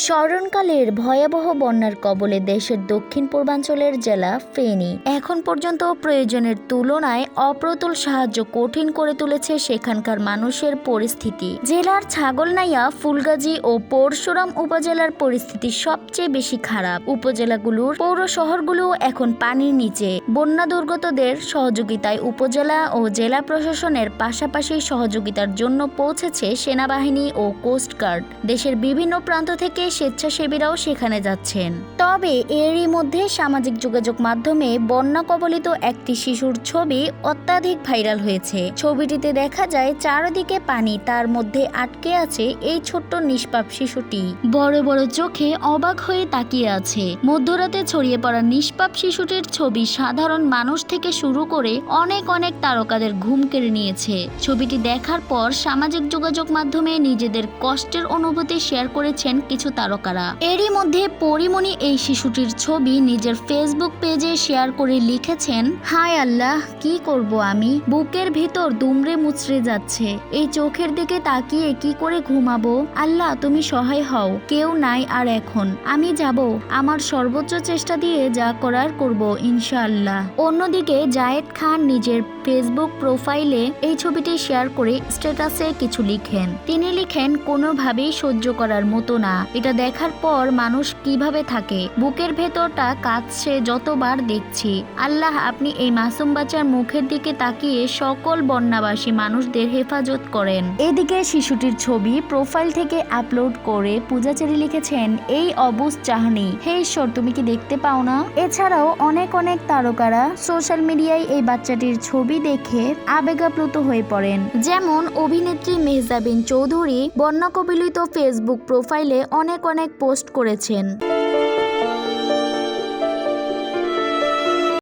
স্মরণকালের ভয়াবহ বন্যার কবলে দেশের দক্ষিণ পূর্বাঞ্চলের জেলা ফেনী এখন পর্যন্ত প্রয়োজনের তুলনায় অপ্রতুল সাহায্য কঠিন করে তুলেছে সেখানকার মানুষের পরিস্থিতি। জেলার ছাগলনাইয়া, ফুলগাজী ও পরশুরাম উপজেলার পরিস্থিতি সবচেয়ে বেশি খারাপ। উপজেলাগুলোর পৌর শহরগুলো এখন পানির নিচে। বন্যা দুর্গতদের সহযোগিতায় উপজেলা ও জেলা প্রশাসনের পাশাপাশি সহযোগিতার জন্য পৌঁছেছে সেনাবাহিনী ও কোস্টগার্ড। দেশের বিভিন্ন প্রান্ত থেকে স্বেচ্ছাসেবীরাও সেখানে যাচ্ছেন। তবে এরই মধ্যে সামাজিক যোগাযোগ মাধ্যমে বন্যা কবলিত একটি শিশুর ছবি অত্যাধিক ভাইরাল হয়েছে। ছবিটিতে দেখা যায় চারদিকে পানি, তার মধ্যে আটকে আছে এই ছোট্ট নিষ্পাপ শিশুটি। বড় বড় চোখে অবাক হয়ে তাকিয়ে আছে। মধ্যরাতে ছড়িয়ে পড়া নিষ্পাপ শিশুটির ছবি সাধারণ মানুষ থেকে শুরু করে অনেক তারকাদের ঘুম কেড়ে নিয়েছে। ছবিটি দেখার পর সামাজিক যোগাযোগ মাধ্যমে নিজেদের কষ্টের অনুভূতি শেয়ার করেছেন কিছু তারকারা। এরই মধ্যে পরিমণি এই শিশুটির ছবি নিজের ফেসবুক পেজে শেয়ার করে লিখেছেন, হায় আল্লাহ, কি করব আমি, বুকের ভিতর দুমড়ে মুচড়ে যাচ্ছে। এই চোখের দিকে তাকিয়ে কি করে ঘুমাবো। আল্লাহ, তুমি সহায় হও, কেউ নাই আর এখন। আমি যাব, আমার সর্বোচ্চ চেষ্টা দিয়ে যা করার করব ইনশাআল্লাহ। অন্যদিকে জায়েদ খান নিজের ফেসবুক প্রোফাইলে এই ছবিটি শেয়ার করে স্ট্যাটাসে কিছু লিখেন। তিনি লিখেন, কোনোভাবেই সহ্য করার মতো না। এটা দেখার পর মানুষ কিভাবে থাকে, বুকের ভেতরটা কাঁদছে যতবার দেখছি। আল্লাহ, আপনি এই মাসুম বাচ্চার মুখের দিকে তাকিয়ে সকল বন্যাবাসী মানুষদের হেফাজত করেন। এদিকে শিশুটির ছবি প্রোফাইল থেকে আপলোড করে পূজাচেরি লিখেছেন, এই অবুঝ চাহনি, হে ঈশ্বর, তুমি কি দেখতে পাও না। এছাড়াও অনেক তারকারা সোশ্যাল মিডিয়ায় এই বাচ্চাটির ছবি দেখে আবেগাপ্লুত হয়ে পড়েন। যেমন অভিনেত্রী মেহজাবিন চৌধুরী বন্যা কবলিত ফেসবুক প্রোফাইলে অনেক পোস্ট করেছেন।